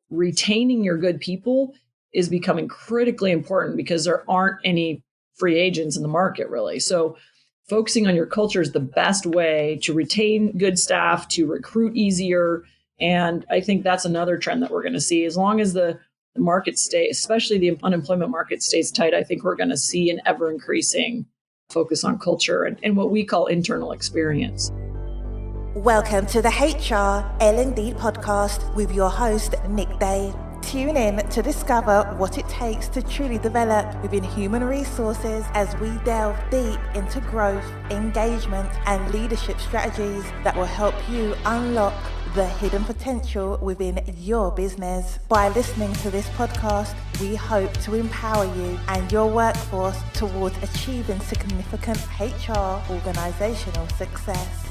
retaining your good people is becoming critically important because there aren't any free agents in the market, really. So focusing on your culture is the best way to retain good staff, to recruit easier. And I think that's another trend that we're going to see. As long as the market stays, especially the unemployment market stays tight, I think we're going to see an ever increasing focus on culture and what we call internal experience. Welcome to the HR L&D Podcast with your host, Nick Day. Tune in to discover what it takes to truly develop within human resources as we delve deep into growth, engagement, and leadership strategies that will help you unlock the hidden potential within your business. By listening to this podcast, we hope to empower you and your workforce towards achieving significant HR organizational success.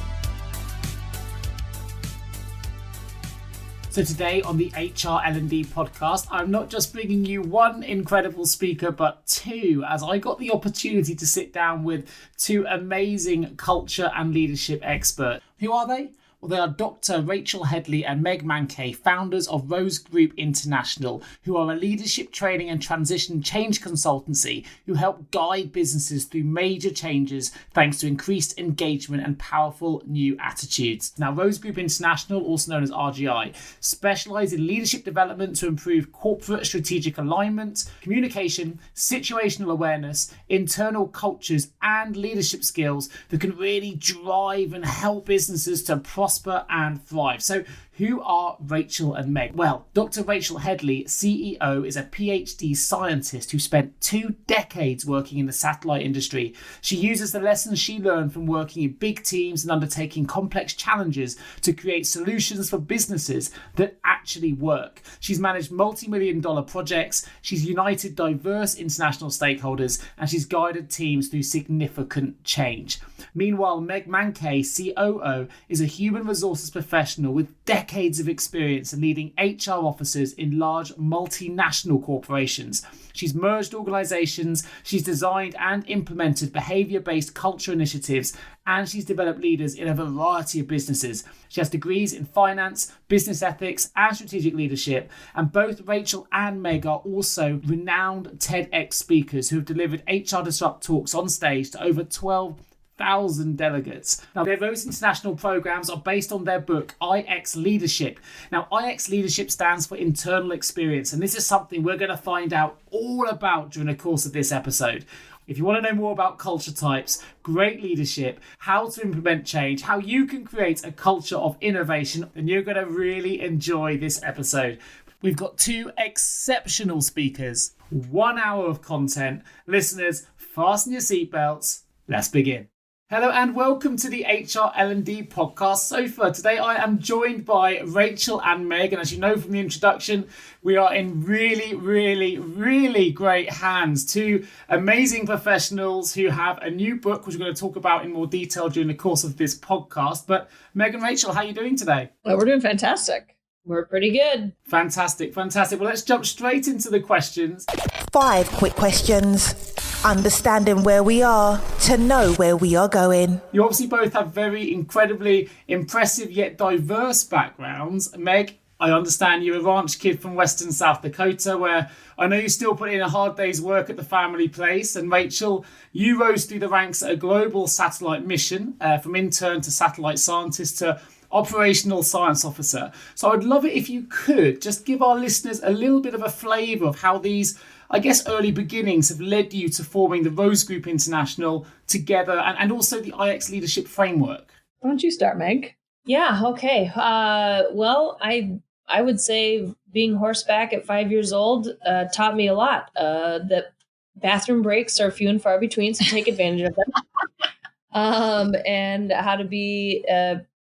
So today on the HR L&D podcast, I'm not just bringing you one incredible speaker, but two, as I got the opportunity to sit down with two amazing culture and leadership experts. Who are they? Well, they are Dr. Rachel Headley and Meg Manke, founders of Rose Group International, who are a leadership training and transition change consultancy who help guide businesses through major changes thanks to increased engagement and powerful new attitudes. Now, Rose Group International, also known as RGI, specialise in leadership development to improve corporate strategic alignment, communication, situational awareness, internal cultures, and leadership skills that can really drive and help businesses to prosper and thrive. So who are Rachel and Meg? Well, Dr. Rachel Headley, CEO, is a PhD scientist who spent 2 decades working in the satellite industry. She uses the lessons she learned from working in big teams and undertaking complex challenges to create solutions for businesses that actually work. She's managed multi-million-dollar projects, she's united diverse international stakeholders, and she's guided teams through significant change. Meanwhile, Meg Manke, COO, is a human resources professional with decades of experience in leading HR officers in large multinational corporations. She's merged organizations, she's designed and implemented behavior-based culture initiatives, and she's developed leaders in a variety of businesses. She has degrees in finance, business ethics, and strategic leadership. And both Rachel and Meg are also renowned TEDx speakers who have delivered HR Disrupt talks on stage to over 12,000 delegates. Now, their Rose International programs are based on their book, IX Leadership. Now, IX Leadership stands for internal experience, and this is something we're going to find out all about during the course of this episode. If you want to know more about culture types, great leadership, how to implement change, how you can create a culture of innovation, then you're going to really enjoy this episode. We've got 2 exceptional speakers, 1 hour of content. Listeners, fasten your seatbelts. Let's begin. Hello and welcome to the HR L&D Podcast Sofa. Today I am joined by Rachel and Meg, and as you know from the introduction, we are in really great hands. 2 amazing professionals who have a new book, which we're going to talk about in more detail during the course of this podcast. But Meg and Rachel, how are you doing today? Well, we're doing fantastic. We're pretty good. Fantastic. Well, let's jump straight into the questions. 5 quick questions. Understanding where we are to know where we are going. You obviously both have very incredibly impressive yet diverse backgrounds. Meg, I understand you're a ranch kid from Western South Dakota, where I know you still put in a hard day's work at the family place. And Rachel, you rose through the ranks at a global satellite mission, from intern to satellite scientist to operational science officer. So I'd love it if you could just give our listeners a little bit of a flavour of how these, I guess, early beginnings have led you to forming the Rose Group International together and also the IX Leadership Framework. Why don't you start, Meg? Yeah, okay. Well, I would say being horseback at 5 years old taught me a lot. That bathroom breaks are few and far between, so take advantage of them. And how to be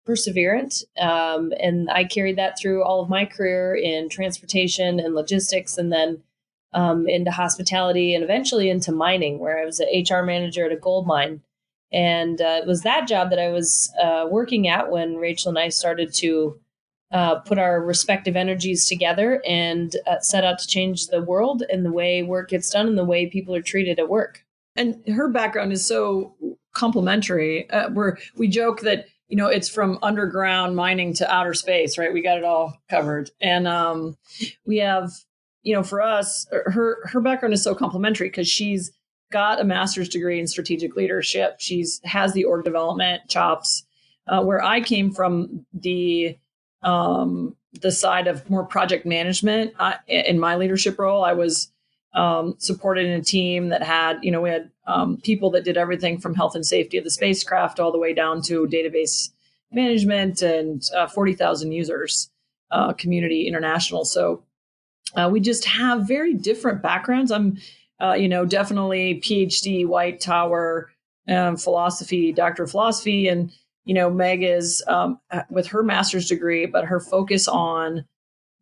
perseverant. And I carried that through all of my career in transportation and logistics, and then into hospitality and eventually into mining, where I was an HR manager at a gold mine. And it was that job that I was working at when Rachel and I started to put our respective energies together and set out to change the world and the way work gets done and the way people are treated at work. And her background is so complementary. We joke that it's from underground mining to outer space, right? We got it all covered. And we have, for us, her background is so complementary because she's got a master's degree in strategic leadership. Has the org development chops, where I came from the side of more project management. In my leadership role, I was supported in a team that had, we had people that did everything from health and safety of the spacecraft all the way down to database management and 40,000 users, community international. So we just have very different backgrounds. I'm, definitely PhD, White Tower, philosophy, doctor of philosophy. And, Meg is with her master's degree, but her focus on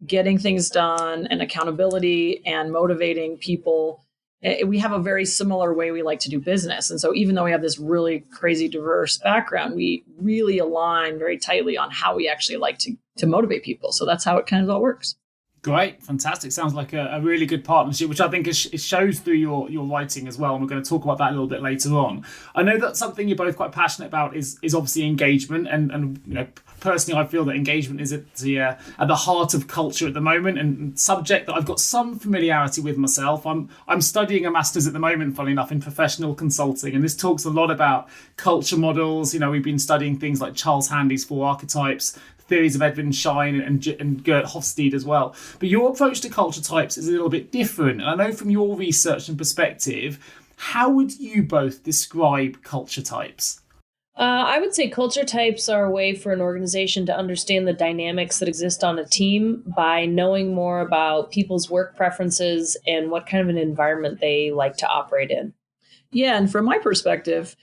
getting things done and accountability and motivating people. We have a very similar way we like to do business. And so even though we have this really crazy diverse background, we really align very tightly on how we actually like to motivate people. So that's how it kind of all works. Great, fantastic. Sounds like a really good partnership, which I think it shows through your writing as well. And we're going to talk about that a little bit later on. I know that something you're both quite passionate about is obviously engagement. And personally, I feel that engagement is at the heart of culture at the moment, and subject that I've got some familiarity with myself. I'm studying a master's at the moment, funnily enough, in professional consulting. And this talks a lot about culture models. We've been studying things like Charles Handy's 4 archetypes, theories of Edwin Schein and Gert Hofstede as well. But your approach to culture types is a little bit different. And I know from your research and perspective, how would you both describe culture types? I would say culture types are a way for an organization to understand the dynamics that exist on a team by knowing more about people's work preferences and what kind of an environment they like to operate in. Yeah. And from my perspective,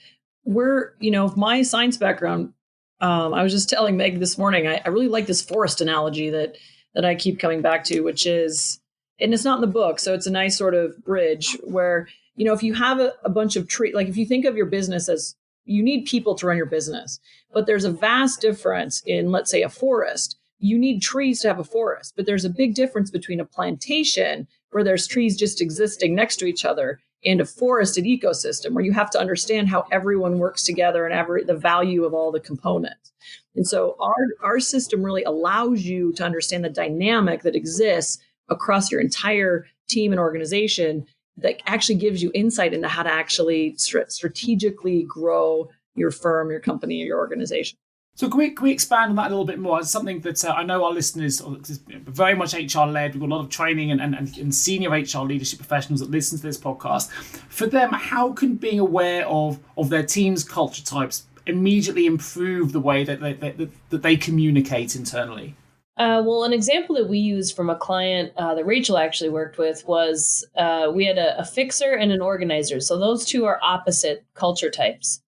my science background, I was just telling Meg this morning, I really like this forest analogy that I keep coming back to, which is, and it's not in the book, so it's a nice sort of bridge where, if you have a bunch of trees, like if you think of your business as you need people to run your business, but there's a vast difference in, let's say, a forest. You need trees to have a forest, but there's a big difference between a plantation where there's trees just existing next to each other and a forested ecosystem where you have to understand how everyone works together and the value of all the components. And so our system really allows you to understand the dynamic that exists across your entire team and organization that actually gives you insight into how to actually strategically grow your firm, your company, or your organization. So can we expand on that a little bit more? It's something that I know our listeners are very much HR-led. We've got a lot of training and senior HR leadership professionals that listen to this podcast. For them, how can being aware of their team's culture types immediately improve the way that they communicate internally? Well, an example that we used from a client that Rachel actually worked with was we had a fixer and an organizer. So those two are opposite culture types.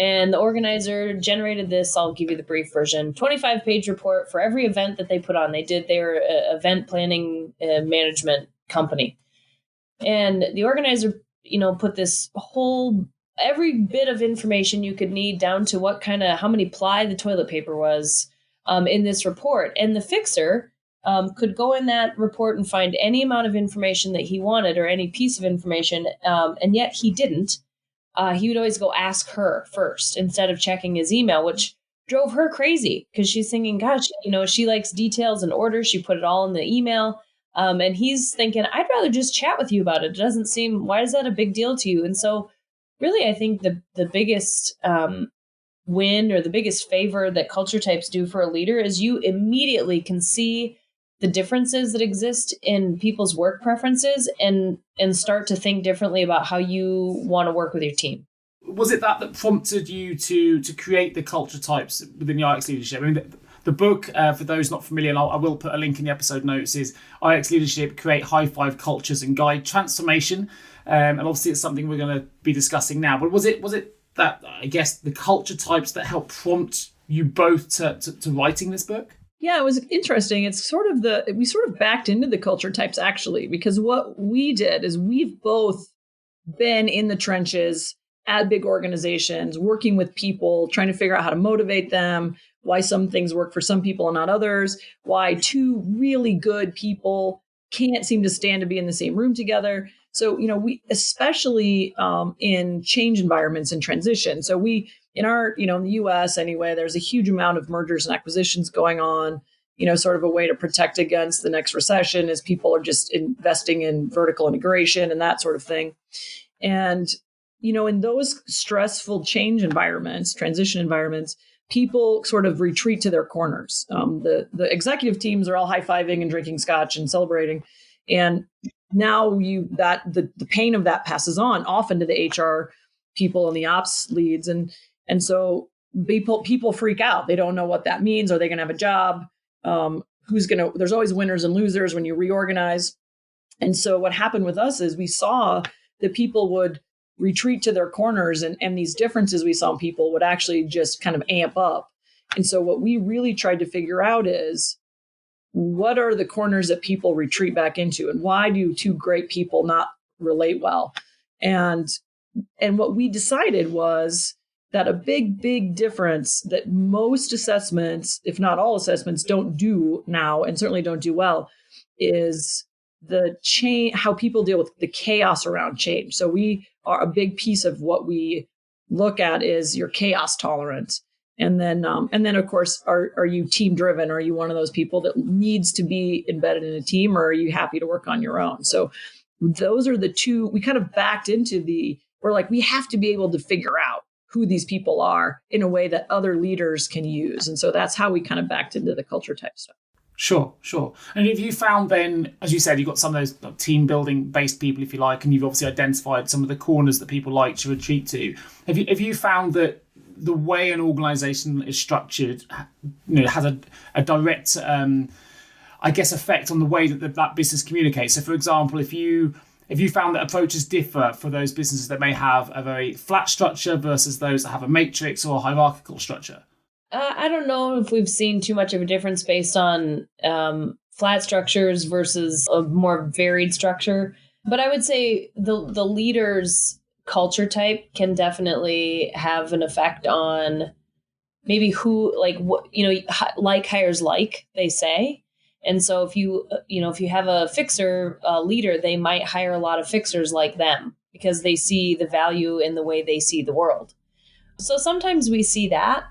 And the organizer generated this, I'll give you the brief version, 25-page report for every event that they put on. They were an event planning management company. And the organizer, put this every bit of information you could need down to how many ply the toilet paper was in this report. And the fixer could go in that report and find any amount of information that he wanted or any piece of information, and yet he didn't. He would always go ask her first instead of checking his email, which drove her crazy because she's thinking, gosh, she likes details and orders. She put it all in the email. And he's thinking, I'd rather just chat with you about it. It doesn't seem, why is that a big deal to you? And so really, I think the biggest win or the biggest favor that culture types do for a leader is you immediately can see the differences that exist in people's work preferences and start to think differently about how you want to work with your team. Was it that prompted you to create the culture types within the IX Leadership? I mean, the book, for those not familiar, and I will put a link in the episode notes, is IX Leadership, Create High-Five Cultures and Guide Transformation. And obviously it's something we're going to be discussing now. But was it that, I guess, the culture types that helped prompt you both to writing this book? Yeah, it was interesting. It's we sort of backed into the culture types, actually, because what we did is we've both been in the trenches at big organizations, working with people, trying to figure out how to motivate them, why some things work for some people and not others, why two really good people can't seem to stand to be in the same room together. So, we especially in change environments and transition. So we in our, in the US anyway, there's a huge amount of mergers and acquisitions going on, sort of a way to protect against the next recession as people are just investing in vertical integration and that sort of thing. And, in those stressful change environments, transition environments, people sort of retreat to their corners. The executive teams are all high-fiving and drinking scotch and celebrating. And now the pain of that passes on often to the HR people and the ops leads. And so people freak out. They don't know what that means. Are they going to have a job? There's always winners and losers when you reorganize. And so what happened with us is we saw that people would retreat to their corners, and these differences we saw in people would actually just kind of amp up. And so what we really tried to figure out is, what are the corners that people retreat back into, and why do two great people not relate well? And what we decided was that a big difference that most assessments, if not all assessments, don't do now, and certainly don't do well, is the change, how people deal with the chaos around change. So we are a big piece of what we look at is your chaos tolerance. And then of course, are you team driven? Are you one of those people that needs to be embedded in a team, or are you happy to work on your own? So those are the two. We kind of backed into we're like, we have to be able to figure out who these people are in a way that other leaders can use. And so that's how we kind of backed into the culture type stuff. Sure. And have you found then, as you said, you've got some of those team building based people, if you like, and you've obviously identified some of the corners that people like to retreat to. Have you found that the way an organisation is structured, has a direct, effect on the way that business communicates? So, for example, if you found that approaches differ for those businesses that may have a very flat structure versus those that have a matrix or a hierarchical structure? I don't know if we've seen too much of a difference based on flat structures versus a more varied structure. But I would say the leader's culture type can definitely have an effect on maybe who, like hires like, they say. And so if you have a fixer leader, they might hire a lot of fixers like them because they see the value in the way they see the world. So sometimes we see that.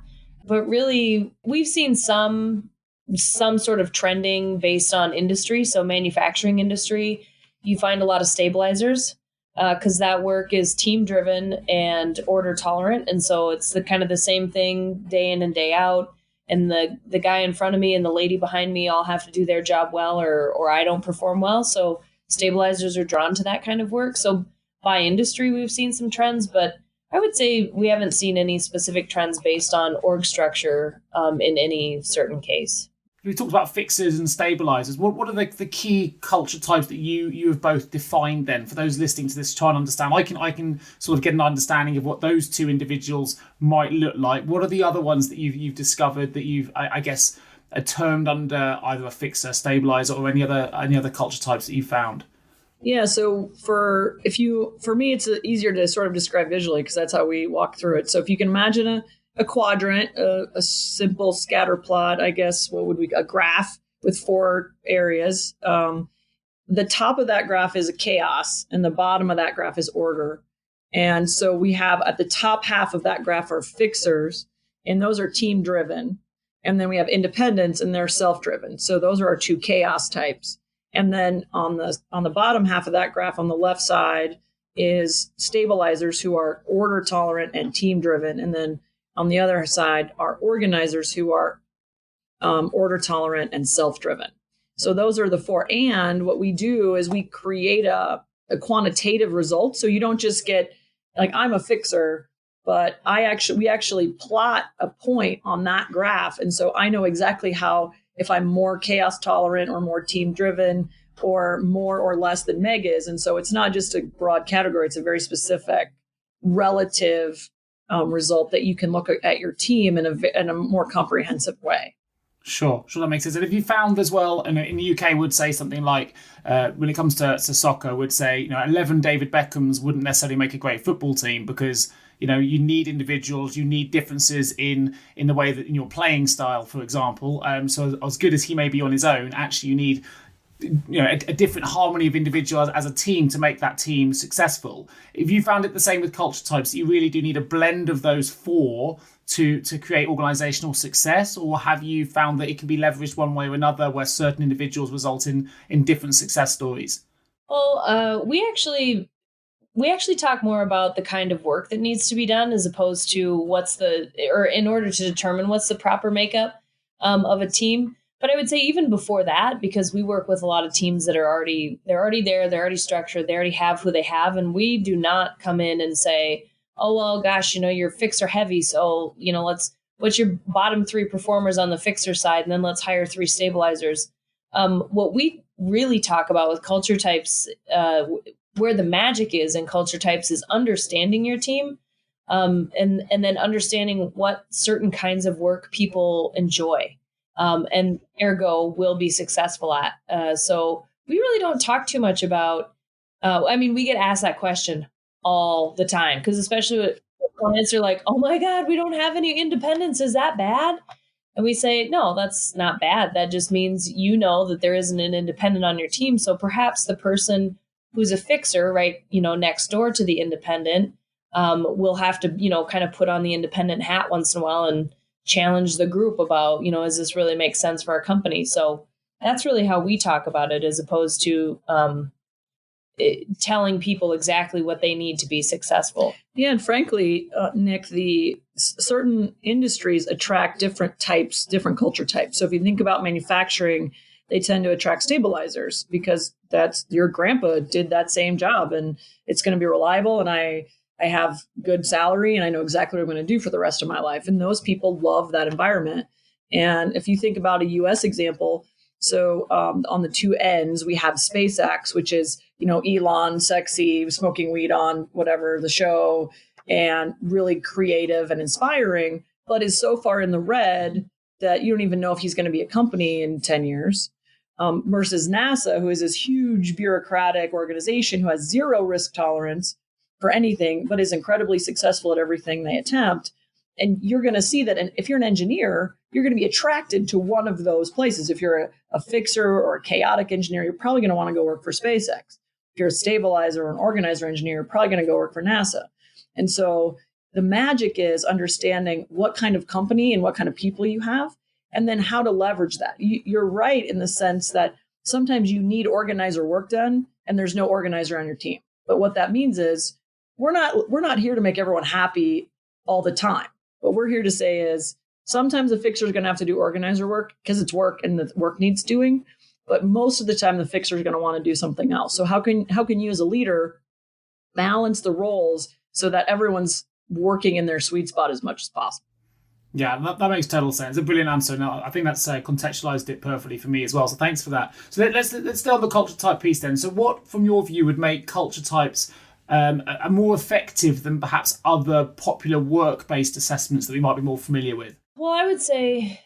But really, we've seen some sort of trending based on industry. So manufacturing industry, you find a lot of stabilizers because that work is team driven and order tolerant. And so it's the same thing day in and day out. And the guy in front of me and the lady behind me all have to do their job well, or I don't perform well. So stabilizers are drawn to that kind of work. So by industry, we've seen some trends, but I would say we haven't seen any specific trends based on org structure in any certain case. We talked about fixers and stabilizers. What are the key culture types that you have both defined then for those listening to this to try and understand? I can sort of get an understanding of what those two individuals might look like. What are the other ones that you've discovered that you've termed under either a fixer, stabilizer, or any other culture types that you've found? Yeah, so for me, it's easier to sort of describe visually because that's how we walk through it. So if you can imagine a quadrant, a simple scatter plot, I guess, a graph with 4 areas. The top of that graph is a chaos, and the bottom of that graph is order. And so we have at the top half of that graph are fixers, and those are team driven. And then we have independents, and they're self-driven. So those are our 2 chaos types. And then on the bottom half of that graph on the left side is stabilizers who are order tolerant and team driven. And then on the other side are organizers who are order tolerant and self-driven. So those are the 4. And what we do is we create a quantitative result. So you don't just get like, I'm a fixer, but we actually plot a point on that graph. And so I know exactly how, if I'm more chaos tolerant or more team driven or more or less than Meg is. And so it's not just a broad category, it's a very specific relative result that you can look at your team in a more comprehensive way. Sure, that makes sense. And if you found as well, and in the UK would say something like, when it comes to soccer, would say, 11 David Beckhams wouldn't necessarily make a great football team because you need individuals, you need differences in the way that in your playing style, for example. So as good as he may be on his own, actually you need a different harmony of individuals as a team to make that team successful. If you found it the same with culture types, you really do need a blend of those four to create organizational success, or have you found that it can be leveraged one way or another where certain individuals result in different success stories? Well, we actually talk more about the kind of work that needs to be done as opposed to in order to determine what's the proper makeup of a team. But I would say even before that, because we work with a lot of teams that are already there, they're already structured, they already have who they have. And we do not come in and say, oh, well, gosh, you're fixer heavy. So, what's your bottom three performers on the fixer side? And then let's hire three stabilizers. What we really talk about with culture types, where the magic is in culture types, is understanding your team, and then understanding what certain kinds of work people enjoy, and ergo will be successful at. So we really don't talk too much about, we get asked that question all the time, because especially with clients are like, oh my God, we don't have any independence. Is that bad? And we say, no, that's not bad. That just means that there isn't an independent on your team. So perhaps the person who's a fixer, right, next door to the independent, will have to, kind of put on the independent hat once in a while and challenge the group about, does this really make sense for our company? So that's really how we talk about it, as opposed to telling people exactly what they need to be successful. Yeah, and frankly, Nick, the certain industries attract different culture types. So if you think about manufacturing, they tend to attract stabilizers because that's your grandpa did that same job, and it's going to be reliable. And I have good salary, and I know exactly what I'm going to do for the rest of my life. And those people love that environment. And if you think about a US example, so on the two ends, we have SpaceX, which is, Elon, sexy, smoking weed on whatever the show, and really creative and inspiring, but is so far in the red that you don't even know if he's going to be a company in 10 years. Versus NASA, who is this huge bureaucratic organization who has zero risk tolerance for anything, but is incredibly successful at everything they attempt. And you're going to see that. And if you're an engineer, you're going to be attracted to one of those places. If you're a fixer or a chaotic engineer, you're probably going to want to go work for SpaceX. If you're a stabilizer or an organizer engineer, you're probably going to go work for NASA. And so the magic is understanding what kind of company and what kind of people you have, and then how to leverage that. You're right in the sense that sometimes you need organizer work done and there's no organizer on your team. But what that means is we're not here to make everyone happy all the time. What we're here to say is sometimes the fixer is going to have to do organizer work because it's work and the work needs doing. But most of the time, the fixer is going to want to do something else. So how can you as a leader balance the roles so that everyone's working in their sweet spot as much as possible? Yeah, that makes total sense. A brilliant answer. No, I think that's contextualized it perfectly for me as well. So thanks for that. So let's stay on the culture type piece then. So what, from your view, would make culture types are more effective than perhaps other popular work-based assessments that we might be more familiar with? Well, I would say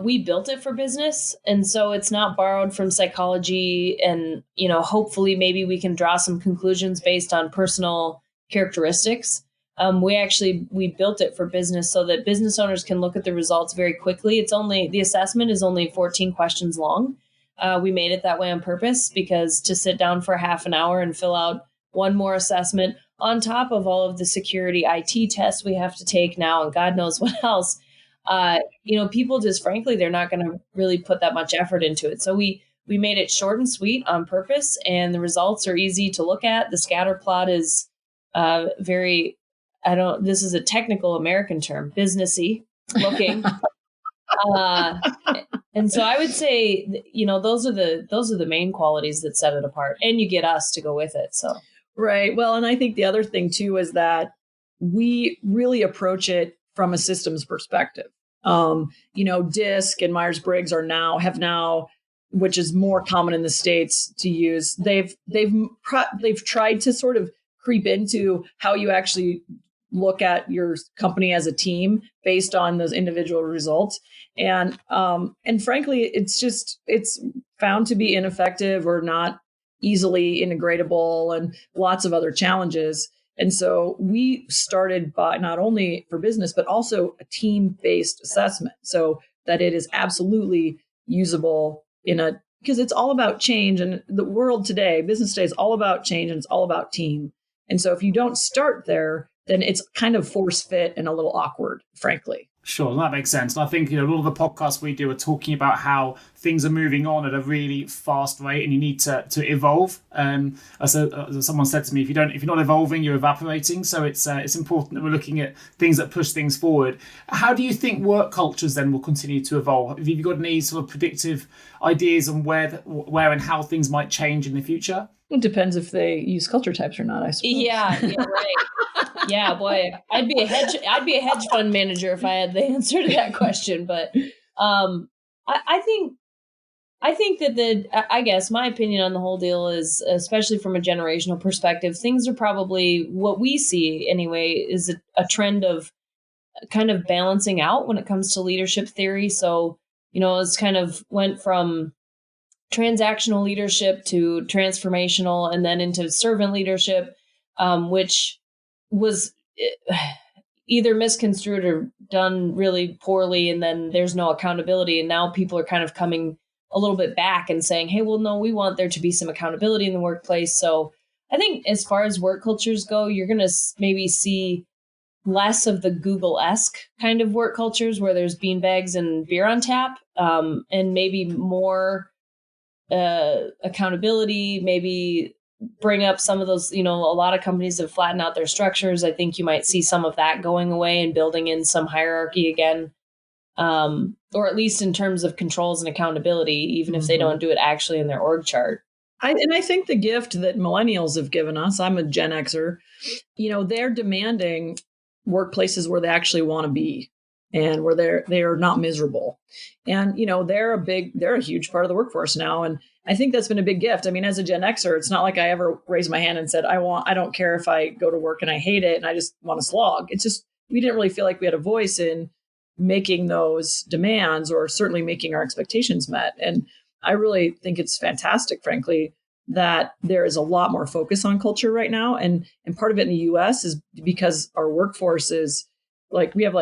we built it for business. And so it's not borrowed from psychology. And, hopefully maybe we can draw some conclusions based on personal characteristics. We built it for business so that business owners can look at the results very quickly. The assessment is only 14 questions long. We made it that way on purpose because to sit down for half an hour and fill out one more assessment on top of all of the security IT tests we have to take now, and God knows what else, people just, frankly, they're not going to really put that much effort into it. So we made it short and sweet on purpose, and the results are easy to look at. The scatter plot is this is a technical American term, businessy looking. And so I would say, those are the main qualities that set it apart, and you get us to go with it. So. Right. Well, and I think the other thing too is that we really approach it from a systems perspective. DISC and Myers-Briggs have now, which is more common in the States to use. They've tried to sort of creep into how you actually look at your company as a team based on those individual results. And frankly, it's found to be ineffective or not easily integratable and lots of other challenges. And so we started by not only for business, but also a team-based assessment so that it is absolutely usable in a because it's all about change. And the world today, business today, is all about change, and it's all about team. And so if you don't start there, then it's kind of force fit and a little awkward, frankly. Sure, that makes sense. And I think, a lot of the podcasts we do are talking about how things are moving on at a really fast rate, and you need to evolve. As someone said to me, if you're not evolving, you're evaporating. So it's important that we're looking at things that push things forward. How do you think work cultures then will continue to evolve? Have you got any sort of predictive ideas on where and how things might change in the future? It depends if they use culture types or not, I suppose. Yeah, right. Yeah, boy, I'd be a hedge fund manager if I had the answer to that question. But I think that I guess my opinion on the whole deal is, especially from a generational perspective, things are probably, what we see anyway, is a trend of kind of balancing out when it comes to leadership theory. So, it's kind of went from transactional leadership to transformational, and then into servant leadership, which was either misconstrued or done really poorly. And then there's no accountability. And now people are kind of coming a little bit back and saying, hey, well, no, we want there to be some accountability in the workplace. So I think as far as work cultures go, you're going to maybe see less of the Google-esque kind of work cultures where there's beanbags and beer on tap, and maybe more accountability, maybe bring up some of those, a lot of companies have flattened out their structures. I think you might see some of that going away and building in some hierarchy again, or at least in terms of controls and accountability, even if they don't do it actually in their org chart. I think the gift that millennials have given us, I'm a Gen Xer, they're demanding workplaces where they actually want to be, and where they are not miserable. And, they're a huge part of the workforce now. And I think that's been a big gift. I mean, as a Gen Xer, it's not like I ever raised my hand and said, I don't care if I go to work and I hate it and I just want to slog. It's just, we didn't really feel like we had a voice in making those demands, or certainly making our expectations met. And I really think it's fantastic, frankly, that there is a lot more focus on culture right now. And part of it in the US is because our workforce is we have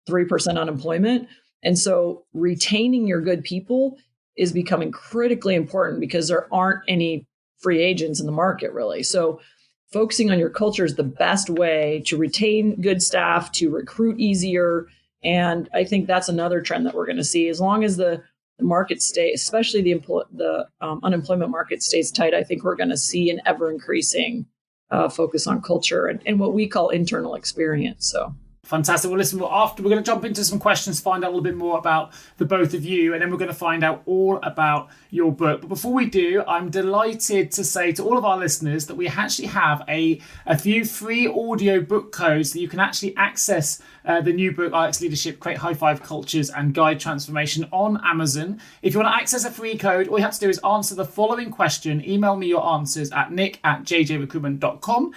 3% unemployment. And so retaining your good people is becoming critically important, because there aren't any free agents in the market, really. So focusing on your culture is the best way to retain good staff, to recruit easier. And I think that's another trend that we're going to see. As long as the market stays, especially the unemployment market stays tight, I think we're going to see an ever increasing focus on culture and what we call internal experience. So. Fantastic. Well, listen, after we're going to jump into some questions, find out a little bit more about the both of you, and then we're going to find out all about your book. But before we do, I'm delighted to say to all of our listeners that we actually have a few free audio book codes that you can actually access the new book, RX Leadership, Create High Five Cultures and Guide Transformation, on Amazon. If you want to access a free code, all you have to do is answer the following question. Email me your answers at nick@jjrecruitment.com.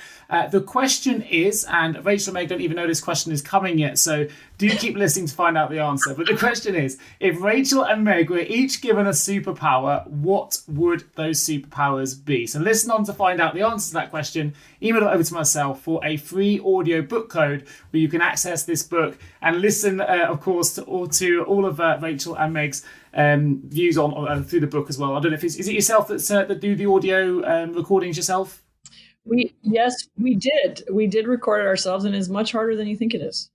The question is, and Rachel and Meg don't even know this question is coming yet, so do keep listening to find out the answer. But the question is, if Rachel and Meg were each given a superpower, what would those superpowers be? So listen on to find out the answer to that question. Email it over to myself for a free audio book code where you can access this book and listen, of course, to all of Rachel and Meg's views on through the book as well. I don't know if is it yourself that do the audio recordings yourself? Yes, we did. We did record it ourselves, and it's much harder than you think it is.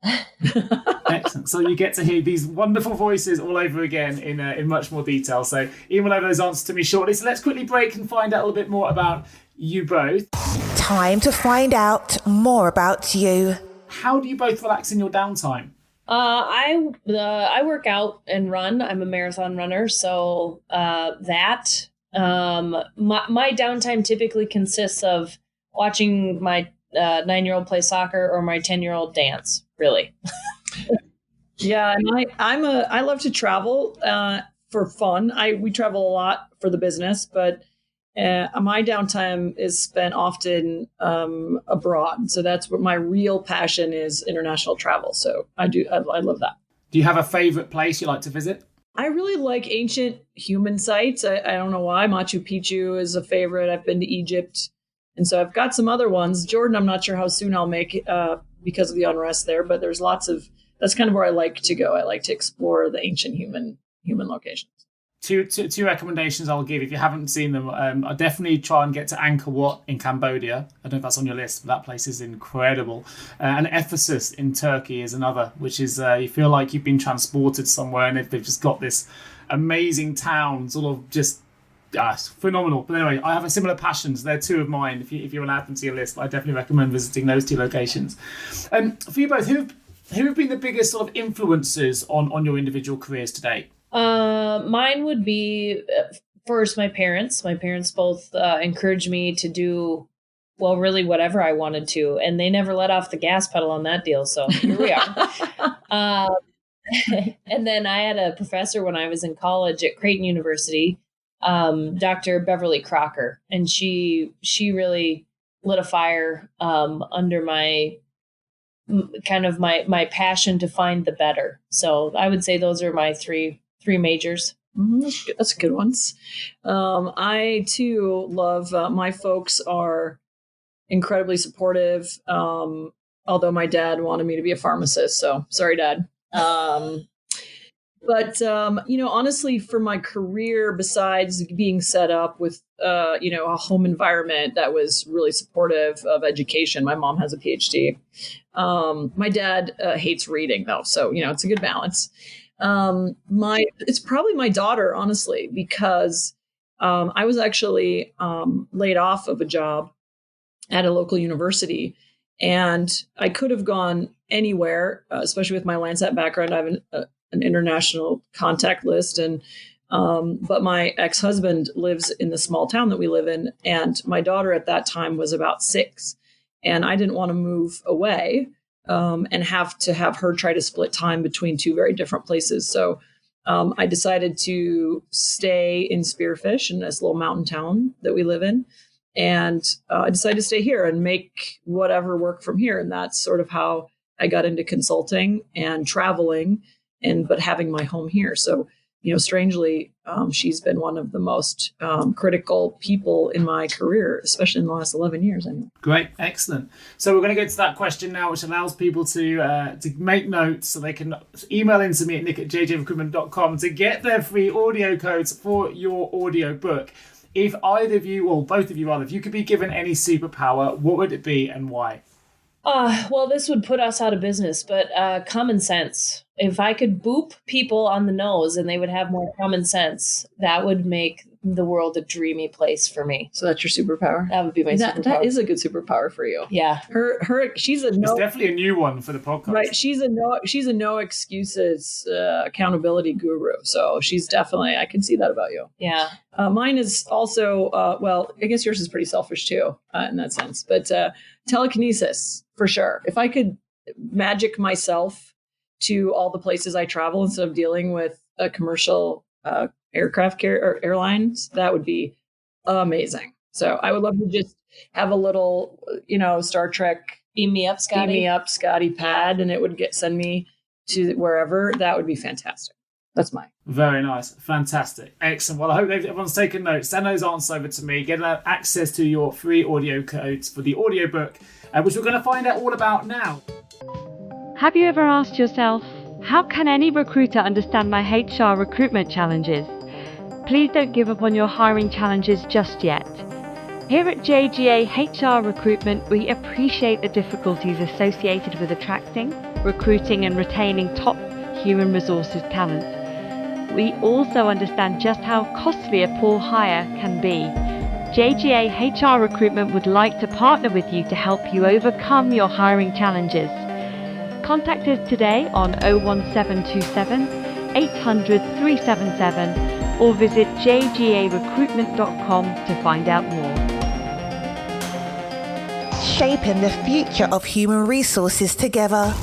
Excellent. So you get to hear these wonderful voices all over again in much more detail. So email over those answers to me shortly. So let's quickly break and find out a little bit more about you both. Time to find out more about you. How do you both relax in your downtime? I work out and run. I'm a marathon runner, so that my downtime typically consists of watching my 9-year-old play soccer or my 10-year-old dance, really. Yeah, and I love to travel for fun. We travel a lot for the business, but my downtime is spent often abroad. So that's what my real passion is, international travel. So I love that. Do you have a favorite place you like to visit? I really like ancient human sites. I don't know why. Machu Picchu is a favorite. I've been to Egypt. And so I've got some other ones. Jordan, I'm not sure how soon I'll make it because of the unrest there, but there's that's kind of where I like to go. I like to explore the ancient human locations. Two recommendations I'll give if you haven't seen them. I definitely try and get to Angkor Wat in Cambodia. I don't know if that's on your list, but that place is incredible. And Ephesus in Turkey is another, which is you feel like you've been transported somewhere, and they've just got this amazing town, sort of just phenomenal. But anyway, I have a similar passions. They're two of mine. If you want to add them to your list, I definitely recommend visiting those two locations. For you both, who have been the biggest sort of influences on your individual careers to date? Mine would be first my parents. My parents both encouraged me to do, well, really whatever I wanted to, and they never let off the gas pedal on that deal. So here we are. And then I had a professor when I was in college at Creighton University, Dr. Beverly Crocker, and she really lit a fire under my kind of my passion to find the better. So I would say those are my three majors. That's good ones. I too love, my folks are incredibly supportive. Although my dad wanted me to be a pharmacist. So sorry, Dad. But honestly, for my career, besides being set up with, a home environment that was really supportive of education, my mom has a PhD. My dad hates reading though. So, it's a good balance. It's probably my daughter, honestly, because I was actually laid off of a job at a local university, and I could have gone anywhere, especially with my Landsat background. I have an international contact list, but my ex-husband lives in the small town that we live in, and my daughter at that time was about 6, and I didn't want to move away. And have to have her try to split time between two very different places. So I decided to stay in Spearfish, in this little mountain town that we live in. And I decided to stay here and make whatever work from here. And that's sort of how I got into consulting and traveling, but having my home here. So, strangely, she's been one of the most critical people in my career, especially in the last 11 years. Great. Excellent. So we're going to go to that question now, which allows people to make notes so they can email in to me at nick@jgrecruitment.com to get their free audio codes for your audio book. If either of you, or both of you rather, if you could be given any superpower, what would it be and why? Well, this would put us out of business, but common sense. If I could boop people on the nose and they would have more common sense, that would make the world a dreamy place for me. So that's your superpower? That would be my superpower. That is a good superpower for you. Yeah. She's it's definitely a new one for the podcast. Right. She's a no excuses accountability guru. So she's definitely, I can see that about you. Yeah. Mine is also, I guess yours is pretty selfish too, in that sense, but telekinesis for sure. If I could magic myself to all the places I travel instead of dealing with a commercial aircraft or airlines, that would be amazing. So I would love to just have a little, Star Trek beam me up, Scotty pad, and it would send me to wherever. That would be fantastic. That's mine. Very nice. Fantastic. Excellent. Well, I hope everyone's taken notes. Send those answers over to me. Get access to your free audio codes for the audiobook, which we're going to find out all about now. Have you ever asked yourself, how can any recruiter understand my HR recruitment challenges? Please don't give up on your hiring challenges just yet. Here at JGA HR Recruitment, we appreciate the difficulties associated with attracting, recruiting and retaining top human resources talent. We also understand just how costly a poor hire can be. JGA HR Recruitment would like to partner with you to help you overcome your hiring challenges. Contact us today on 01727 800 377 or visit jgarecruitment.com to find out more. Shaping the future of human resources together.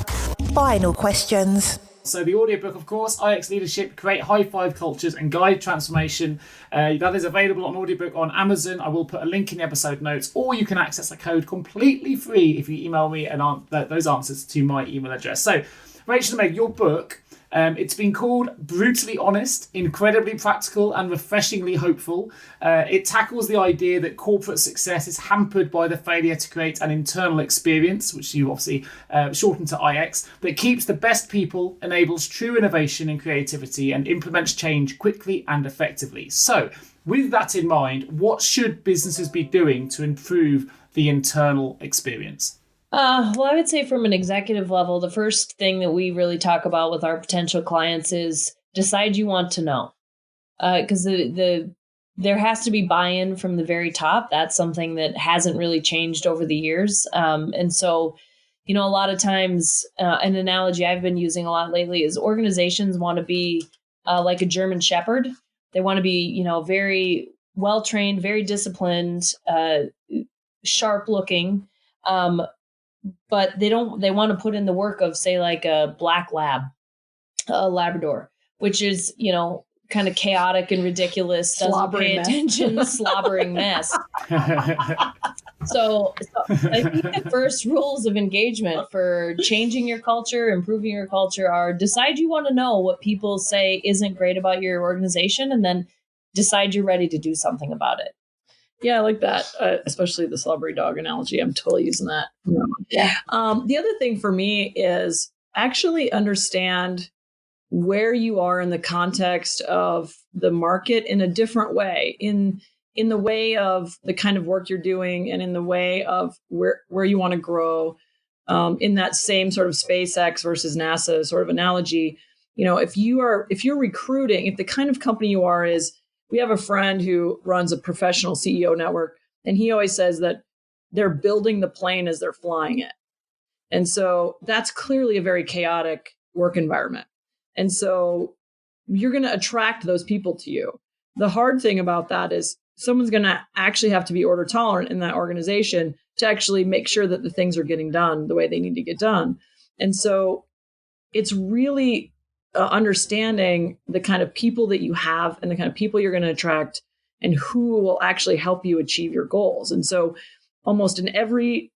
Final questions. So the audiobook, of course, IX Leadership, Create High Five Cultures and Guide Transformation. That is available on audiobook on Amazon. I will put a link in the episode notes, or you can access the code completely free if you email me those answers to my email address. So, Rachel and Meg, your book, It's been called brutally honest, incredibly practical, and refreshingly hopeful. It tackles the idea that corporate success is hampered by the failure to create an internal experience, which you obviously shortened to IX, that keeps the best people, enables true innovation and creativity, and implements change quickly and effectively. So, with that in mind, what should businesses be doing to improve the internal experience? Well, I would say from an executive level, the first thing that we really talk about with our potential clients is decide you want to know. Because there has to be buy-in from the very top. That's something that hasn't really changed over the years. And so, a lot of times, an analogy I've been using a lot lately is organizations want to be like a German Shepherd. They want to be, very well-trained, very disciplined, sharp-looking, but they want to put in the work of, say, like a black lab, a Labrador, which is, kind of chaotic and ridiculous, doesn't pay attention, slobbering mess. So I think the first rules of engagement for changing your culture, improving your culture are decide you want to know what people say isn't great about your organization, and then decide you're ready to do something about it. Yeah, I like that, especially the slobbery dog analogy. I'm totally using that. Yeah. The other thing for me is actually understand where you are in the context of the market in a different way, in the way of the kind of work you're doing and in the way of where you want to grow, in that same sort of SpaceX versus NASA sort of analogy. If you're recruiting, if the kind of company you are is, we have a friend who runs a professional CEO network, and he always says that they're building the plane as they're flying it. And so that's clearly a very chaotic work environment. And so you're going to attract those people to you. The hard thing about that is someone's going to actually have to be order tolerant in that organization to actually make sure that the things are getting done the way they need to get done. And so it's really understanding the kind of people that you have and the kind of people you're going to attract and who will actually help you achieve your goals. And so almost in every,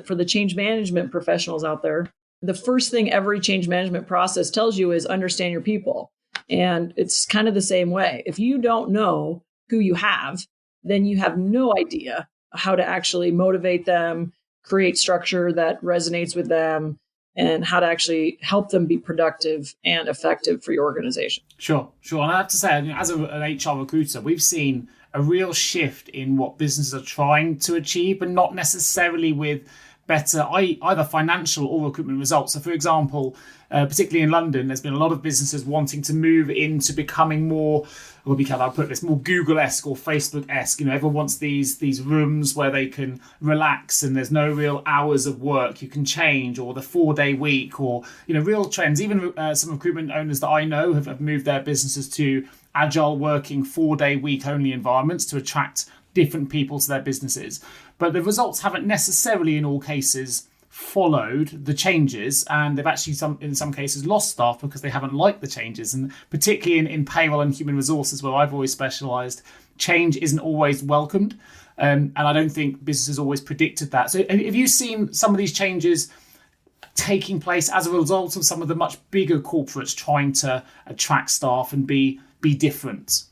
for the change management professionals out there, the first thing every change management process tells you is understand your people. And it's kind of the same way. If you don't know who you have, then you have no idea how to actually motivate them, create structure that resonates with them, and how to actually help them be productive and effective for your organization. Sure. And I have to say, as an HR recruiter, we've seen a real shift in what businesses are trying to achieve, but not necessarily with better either financial or recruitment results. So, for example, particularly in London, there's been a lot of businesses wanting to move into becoming more, I'll put this, more Google-esque or Facebook-esque. Everyone wants these rooms where they can relax and there's no real hours of work you can change, or the 4-day week, or real trends. Even some recruitment owners that I know have moved their businesses to agile working 4-day week only environments to attract different people to their businesses. But the results haven't necessarily in all cases followed the changes, and they've actually in some cases lost staff because they haven't liked the changes. And particularly in payroll and human resources, where I've always specialised, change isn't always welcomed, and I don't think businesses always predicted that. So have you seen some of these changes taking place as a result of some of the much bigger corporates trying to attract staff and be different?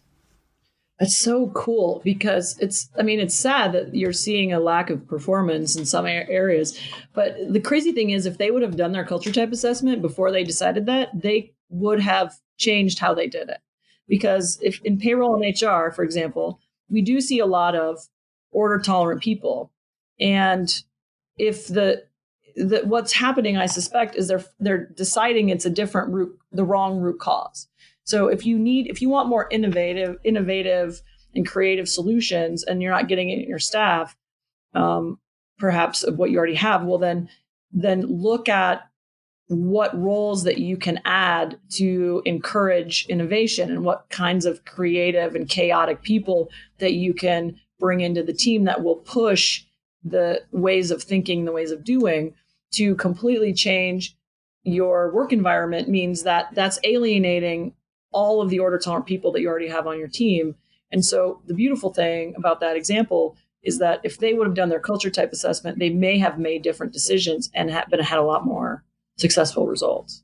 It's so cool because it's sad that you're seeing a lack of performance in some areas. But the crazy thing is, if they would have done their culture type assessment before they decided that, they would have changed how they did it. Because if in payroll and HR, for example, we do see a lot of order tolerant people. And if what's happening, I suspect, is they're deciding it's a different root, the wrong root cause. So if you want more innovative and creative solutions, and you're not getting it in your staff, perhaps of what you already have, well, then look at what roles that you can add to encourage innovation, and what kinds of creative and chaotic people that you can bring into the team that will push the ways of thinking, the ways of doing, to completely change your work environment. Means that's alienating all of the order tolerant people that you already have on your team. And so the beautiful thing about that example is that if they would have done their culture type assessment, they may have made different decisions and had a lot more successful results.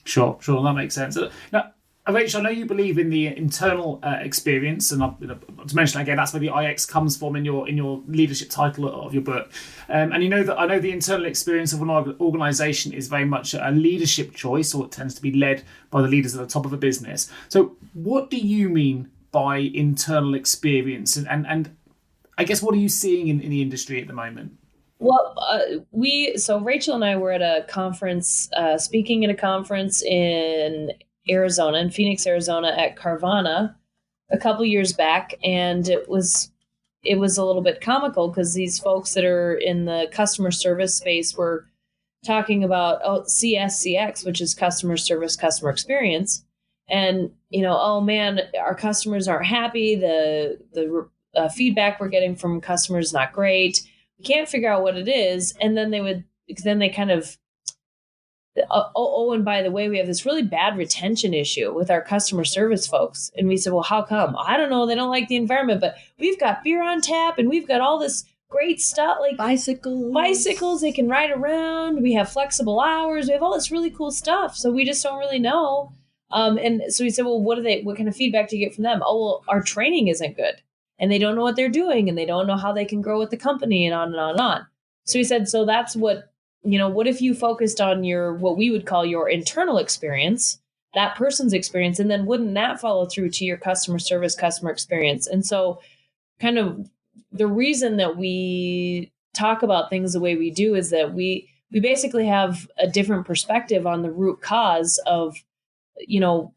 Sure, that makes sense. Now, Rachel, I know you believe in the internal experience, and to mention again, that's where the IX comes from in your leadership title of your book. And I know the internal experience of an organisation is very much a leadership choice, or it tends to be led by the leaders at the top of a business. So, what do you mean by internal experience, and I guess what are you seeing in the industry at the moment? Well, so Rachel and I were at a conference, speaking at a conference in Phoenix, Arizona at Carvana a couple years back. And it was a little bit comical because these folks that are in the customer service space were talking about CSCX, which is customer service, customer experience. And, oh man, our customers aren't happy. The feedback we're getting from customers is not great. We can't figure out what it is. And then they kind of, and by the way, we have this really bad retention issue with our customer service folks. And we said, well, how come? I don't know. They don't like the environment, but we've got beer on tap and we've got all this great stuff like bicycles they can ride around. We have flexible hours. We have all this really cool stuff. So we just don't really know. And so we said, well, what kind of feedback do you get from them? Oh, well, our training isn't good. And they don't know what they're doing, and they don't know how they can grow with the company, and on and on and on. So he said, so that's what if you focused on what we would call your internal experience, that person's experience, and then wouldn't that follow through to your customer service, customer experience? And so kind of the reason that we talk about things the way we do is that we basically have a different perspective on the root cause of,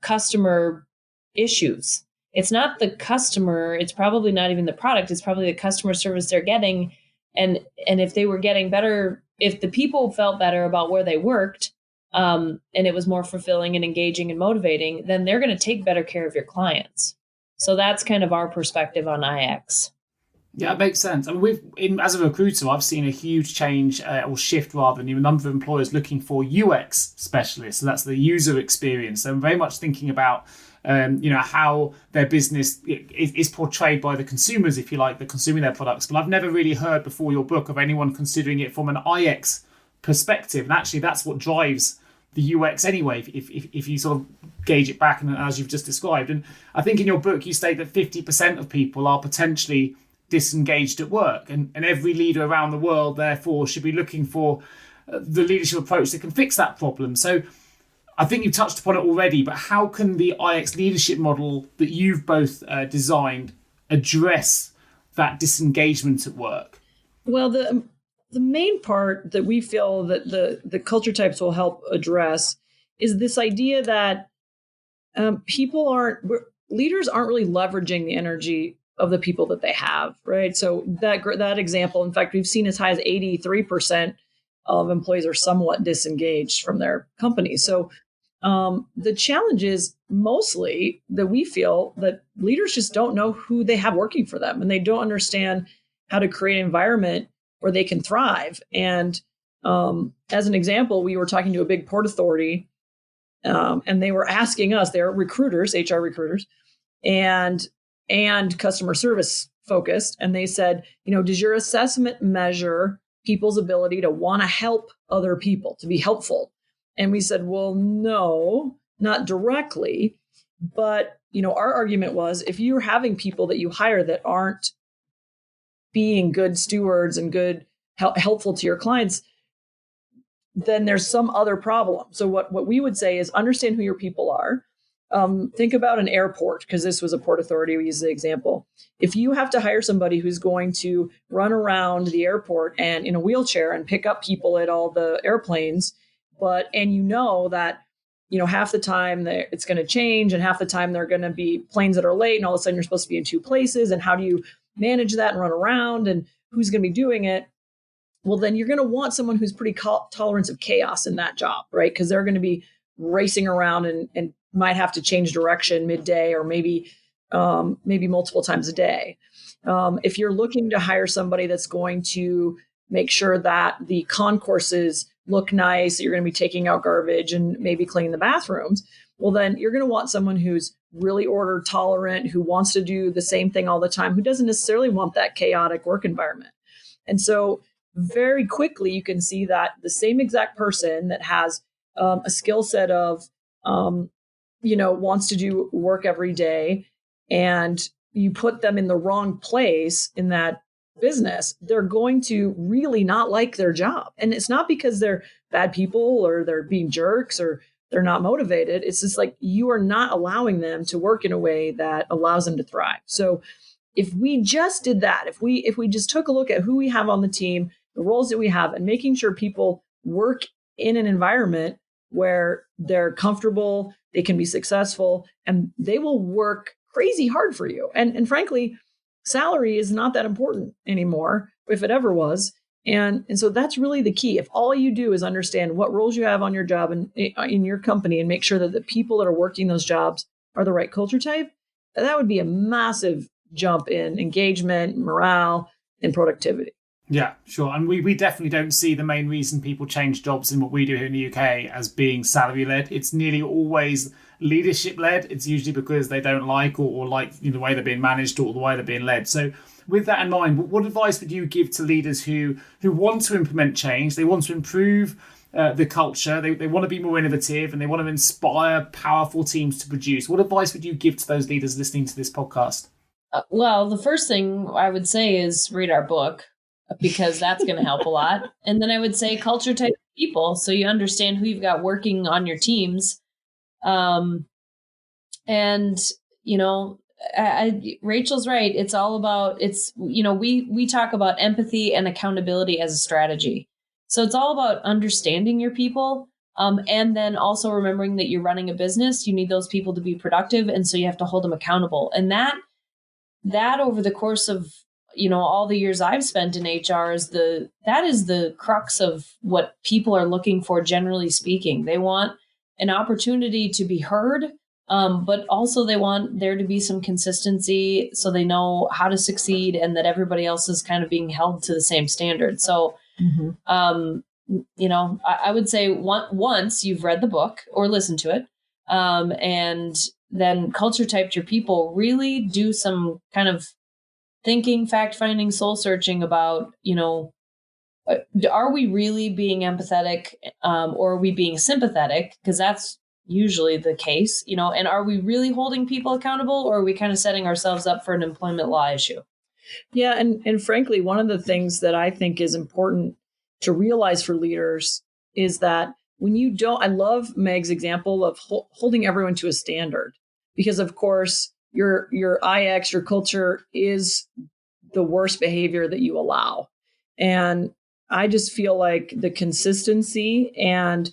customer issues. It's not the customer. It's probably not even the product. It's probably the customer service they're getting. And if they were getting better, if the people felt better about where they worked, and it was more fulfilling and engaging and motivating, then they're going to take better care of your clients. So that's kind of our perspective on IX. Yeah, it makes sense. I mean, as a recruiter, I've seen a huge change or shift rather in the number of employers looking for UX specialists. So that's the user experience. So I'm very much thinking about how their business is portrayed by the consumers, if you like, they're consuming their products. But I've never really heard before your book of anyone considering it from an IX perspective. And actually, that's what drives the UX anyway, if you sort of gauge it back, and as you've just described. And I think in your book, you state that 50% of people are potentially disengaged at work. And every leader around the world, therefore, should be looking for the leadership approach that can fix that problem. So I think you've touched upon it already, but how can the IX leadership model that you've both designed address that disengagement at work? Well, the main part that we feel that the culture types will help address is this idea that leaders aren't really leveraging the energy of the people that they have, right? So that example, in fact, we've seen as high as 83% of employees are somewhat disengaged from their company. So the challenge is mostly that we feel that leaders just don't know who they have working for them, and they don't understand how to create an environment where they can thrive. And as an example, we were talking to a big port authority, and they were asking us, they're recruiters, HR recruiters, and customer service focused. And they said, does your assessment measure people's ability to want to help other people, to be helpful? And we said, well, no, not directly. But, our argument was, if you're having people that you hire that aren't being good stewards and good, helpful to your clients, then there's some other problem. So what we would say is understand who your people are. Think about an airport, because this was a port authority. We use the example. If you have to hire somebody who's going to run around the airport and in a wheelchair and pick up people at all the airplanes, and that, half the time it's going to change, and half the time they're going to be planes that are late, and all of a sudden you're supposed to be in two places, and how do you manage that and run around, and who's going to be doing it? Well, then you're going to want someone who's pretty tolerant of chaos in that job, right? Because they're going to be racing around and might have to change direction midday, or maybe multiple times a day. If you're looking to hire somebody that's going to make sure that the concourses look nice, you're going to be taking out garbage and maybe cleaning the bathrooms, well, then you're going to want someone who's really order tolerant, who wants to do the same thing all the time, who doesn't necessarily want that chaotic work environment. And so very quickly, you can see that the same exact person that has a skill set of wants to do work every day, and you put them in the wrong place in that business, they're going to really not like their job. And it's not because they're bad people or they're being jerks or they're not motivated. It's just like you are not allowing them to work in a way that allows them to thrive. So if we just did that, if we just took a look at who we have on the team, the roles that we have, and making sure people work in an environment where they're comfortable, they can be successful, and they will work crazy hard for you. And frankly, salary is not that important anymore, if it ever was. And so that's really the key. If all you do is understand what roles you have on your job and in your company, and make sure that the people that are working those jobs are the right culture type, that would be a massive jump in engagement, morale, and productivity. Yeah, sure. And we definitely don't see the main reason people change jobs in what we do here in the UK as being salary-led. It's nearly always leadership-led. It's usually because they don't like or like the way they're being managed or the way they're being led. So with that in mind, what advice would you give to leaders who want to implement change? They want to improve the culture. They want to be more innovative and they want to inspire powerful teams to produce. What advice would you give to those leaders listening to this podcast? Well, the first thing I would say is read our book, because that's going to help a lot. And then I would say culture type people, so you understand who you've got working on your teams. Rachel's right. It's all about, we talk about empathy and accountability as a strategy. So it's all about understanding your people. And then also remembering that you're running a business, you need those people to be productive. And so you have to hold them accountable. And that over the course of, all the years I've spent in HR that is the crux of what people are looking for, generally speaking. They want an opportunity to be heard, but also they want there to be some consistency so they know how to succeed and that everybody else is kind of being held to the same standard. So, I would say once you've read the book or listened to it, and then culture typed your people, really do some kind of thinking, fact-finding, soul-searching about, are we really being empathetic, or are we being sympathetic? Because that's usually the case, and are we really holding people accountable, or are we kind of setting ourselves up for an employment law issue? Yeah. And frankly, one of the things that I think is important to realize for leaders is that I love Meg's example of holding everyone to a standard, because of course, your IX, your culture is the worst behavior that you allow. And I just feel like the consistency and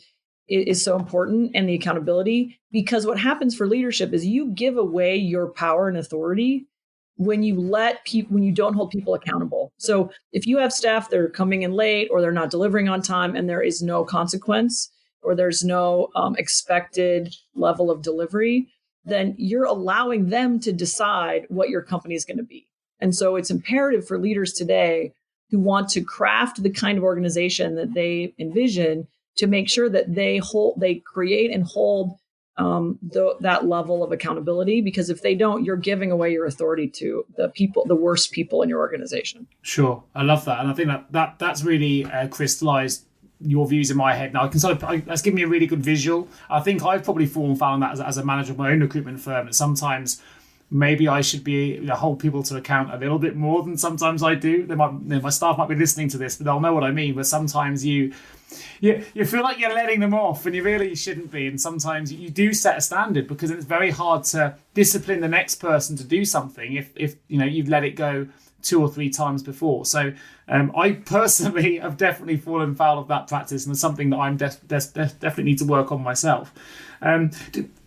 it is so important, and the accountability, because what happens for leadership is you give away your power and authority when you don't hold people accountable. So if you have staff that are coming in late or they're not delivering on time and there is no consequence or there's no expected level of delivery, then you're allowing them to decide what your company is going to be. And so it's imperative for leaders today who want to craft the kind of organization that they envision to make sure that they create and hold that level of accountability, because if they don't, you're giving away your authority to the worst people in your organization. Sure. I love that. And I think that's really crystallized your views in my head. Now, that's given me a really good visual. I think I've probably found that as a manager of my own recruitment firm, that sometimes maybe I should hold people to account a little bit more than sometimes I do. My staff might be listening to this, but they'll know what I mean. But sometimes you feel like you're letting them off, and you really shouldn't be. And sometimes you do set a standard, because it's very hard to discipline the next person to do something if you've let it go 2 or 3 times before. So I personally have definitely fallen foul of that practice, and it's something that I'm definitely need to work on myself.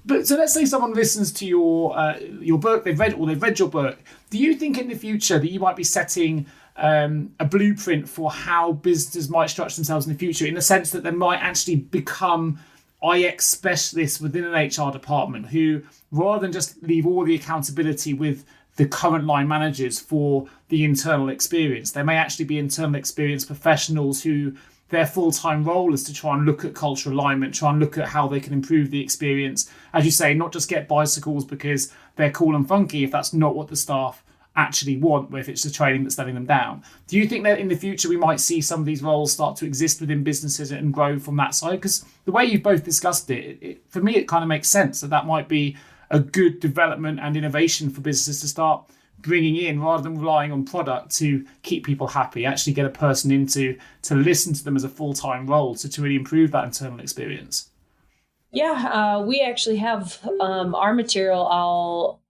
But so let's say someone listens to your book, they've read your book. Do you think in the future that you might be setting a blueprint for how businesses might structure themselves in the future, in the sense that they might actually become IX specialists within an HR department who, rather than just leave all the accountability with the current line managers for the internal experience, they may actually be internal experience professionals who their full-time role is to try and look at cultural alignment, try and look at how they can improve the experience. As you say, not just get bicycles because they're cool and funky, if that's not what the staff actually want, if it's the training that's letting them down. Do you think that in the future we might see some of these roles start to exist within businesses and grow from that side? Because the way you've both discussed it, for me, it kind of makes sense that might be a good development and innovation for businesses to start bringing in, rather than relying on product to keep people happy, actually get a person in to listen to them as a full-time role to really improve that internal experience. Yeah, we actually have our material all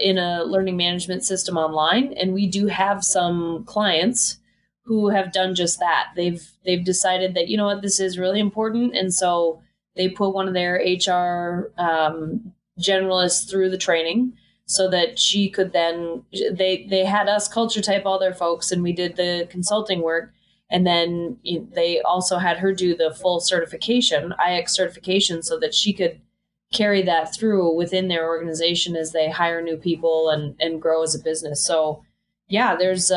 in a learning management system online, and we do have some clients who have done just that. They've decided that, you know what, this is really important, and so they put one of their HR generalists through the training so that she could then, they had us culture type all their folks, and we did the consulting work. And then they also had her do the full certification, IX certification, so that she could carry that through within their organization as they hire new people and grow as a business. So yeah, there's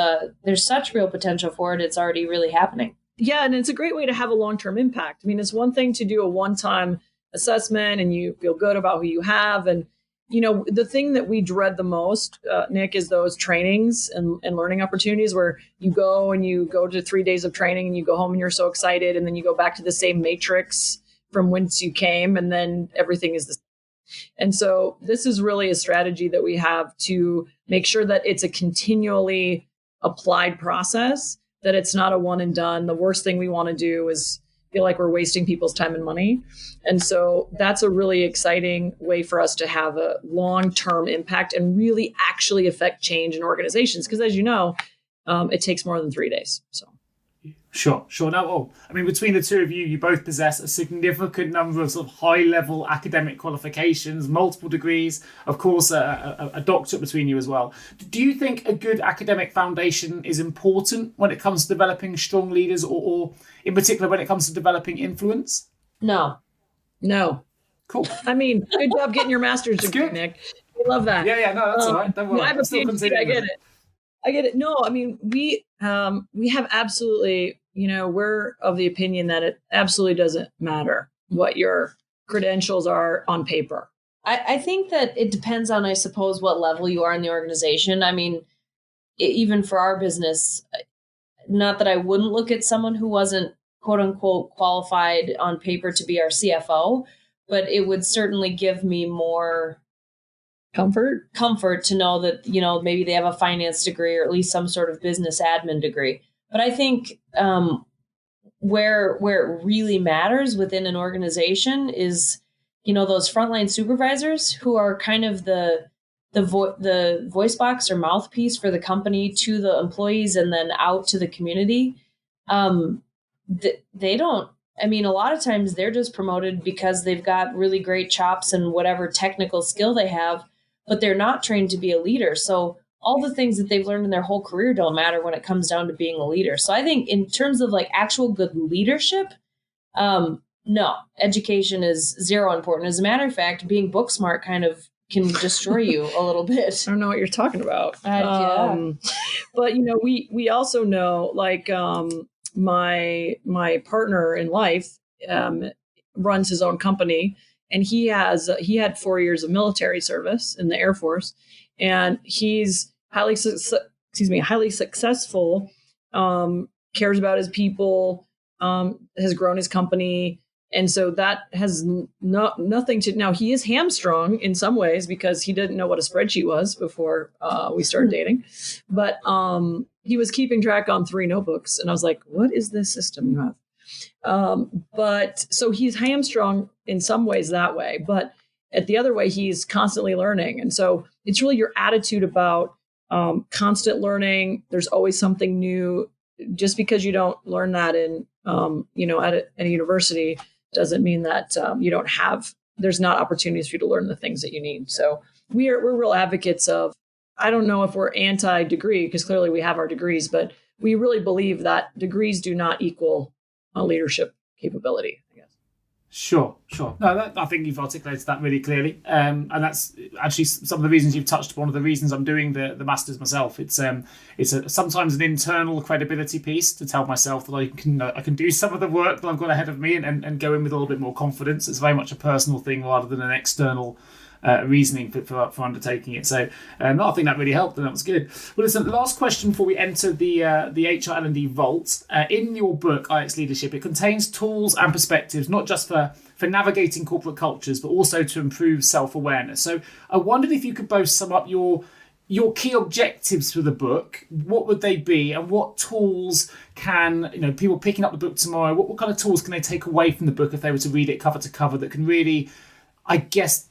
such real potential for it. It's already really happening. Yeah, and it's a great way to have a long-term impact. I mean, it's one thing to do a one-time assessment and you feel good about who you have. And, you know, the thing that we dread the most, Nick, is those trainings and learning opportunities where you go to 3 days of training and you go home and you're so excited. And then you go back to the same matrix from whence you came, and then everything is the same. And so this is really a strategy that we have to make sure that it's a continually applied process, that it's not a one and done. The worst thing we want to do is feel like we're wasting people's time and money. And so that's a really exciting way for us to have a long-term impact and really actually affect change in organizations. Because as you know, it takes more than 3 days. So. Sure. Now, I mean, between the two of you, you both possess a significant number of sort of high-level academic qualifications, multiple degrees, of course, a doctorate between you as well. Do you think a good academic foundation is important when it comes to developing strong leaders, or in particular when it comes to developing influence? No. Cool. I mean, good job getting your master's degree, Nick. We love that. Yeah, no, that's all right. Don't worry. I have a PhD, I get it. No, I mean, we have absolutely, we're of the opinion that it absolutely doesn't matter what your credentials are on paper. I think that it depends on, I suppose, what level you are in the organization. I mean, even for our business, not that I wouldn't look at someone who wasn't quote unquote qualified on paper to be our CFO, but it would certainly give me more comfort to know that, maybe they have a finance degree or at least some sort of business admin degree. But I think where it really matters within an organization is, those frontline supervisors who are kind of the voice box or mouthpiece for the company to the employees and then out to the community. They don't, I mean, a lot of times they're just promoted because they've got really great chops and whatever technical skill they have, but they're not trained to be a leader. So all the things that they've learned in their whole career don't matter when it comes down to being a leader. So I think in terms of like actual good leadership, no, education is zero important. As a matter of fact, being book smart kind of can destroy you a little bit. I don't know what you're talking about. Yeah. But, we also know, like, my partner in life runs his own company, and he had 4 years of military service in the Air Force, and he's highly successful, cares about his people, has grown his company. And so that has nothing to, now he is hamstrung in some ways because he didn't know what a spreadsheet was before we started dating, but he was keeping track on 3 notebooks. And I was like, what is this system you have? But so he's hamstrung in some ways that way, but at the other way, he's constantly learning. And so it's really your attitude about constant learning. There's always something new. Just because you don't learn that in, at a university doesn't mean that there's not opportunities for you to learn the things that you need. So we're real advocates of, I don't know if we're anti-degree, because clearly we have our degrees, but we really believe that degrees do not equal leadership capability, I guess. Sure. No, I think you've articulated that really clearly. And that's actually some of the reasons you've touched upon, of the reasons I'm doing the Masters myself. It's sometimes an internal credibility piece to tell myself that I can do some of the work that I've got ahead of me and go in with a little bit more confidence. It's very much a personal thing rather than an external reasoning for undertaking it. So I think that really helped, and that was good. Well, listen, last question before we enter the HR L&D Vault. In your book, IX Leadership, it contains tools and perspectives, not just for navigating corporate cultures, but also to improve self-awareness. So I wondered if you could both sum up your key objectives for the book. What would they be, and what tools can people picking up the book tomorrow, what kind of tools can they take away from the book if they were to read it cover to cover that can really, I guess,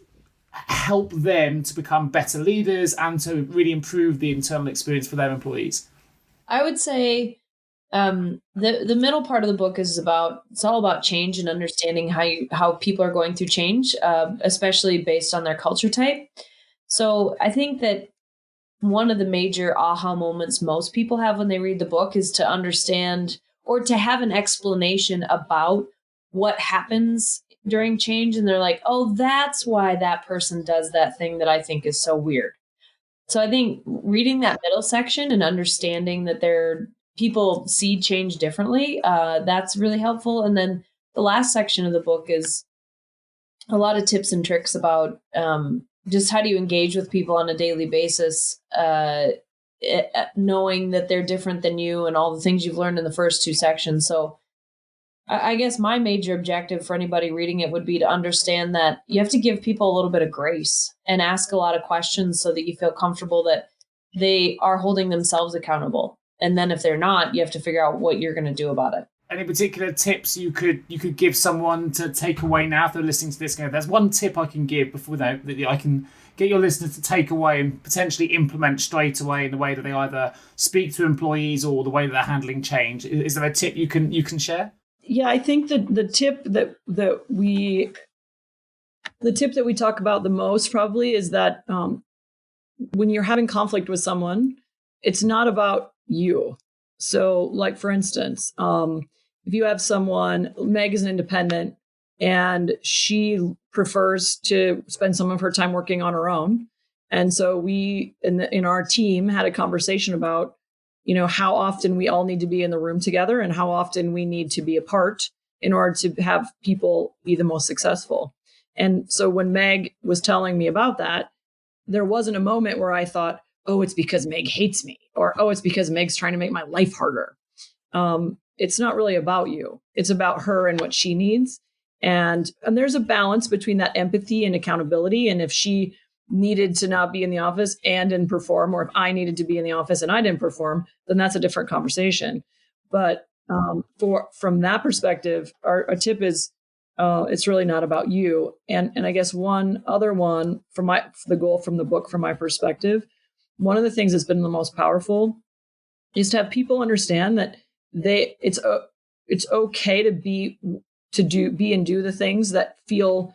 help them to become better leaders and to really improve the internal experience for their employees? I would say the middle part of the book it's all about change and understanding how people are going through change, especially based on their culture type. So I think that one of the major aha moments most people have when they read the book is to understand or to have an explanation about what happens during change. And they're like, oh, that's why that person does that thing that I think is so weird. So I think reading that middle section and understanding that people see change differently, that's really helpful. And then the last section of the book is a lot of tips and tricks about just how do you engage with people on a daily basis, knowing that they're different than you and all the things you've learned in the first two sections. So I guess my major objective for anybody reading it would be to understand that you have to give people a little bit of grace and ask a lot of questions so that you feel comfortable that they are holding themselves accountable. And then if they're not, you have to figure out what you're going to do about it. Any particular tips you could give someone to take away now if they're listening to this? There's one tip I can give before that I can get your listeners to take away and potentially implement straight away in the way that they either speak to employees or the way that they're handling change. Is there a tip you can share? Yeah, I think that the tip that we talk about the most probably is that when you're having conflict with someone, it's not about you. So, like for instance, if you have someone, Meg is an independent, and she prefers to spend some of her time working on her own, and so we in our team had a conversation about how often we all need to be in the room together and how often we need to be apart in order to have people be the most successful. And so when Meg was telling me about that, there wasn't a moment where I thought, oh, it's because Meg hates me, or, oh, it's because Meg's trying to make my life harder. It's not really about you. It's about her and what she needs. And there's a balance between that empathy and accountability. And if she needed to not be in the office and didn't perform, or if I needed to be in the office and I didn't perform, then that's a different conversation. But from that perspective, our tip is it's really not about you. And I guess one other one for the goal from the book, from my perspective, one of the things that's been the most powerful is to have people understand that it's okay to be and do the things that feel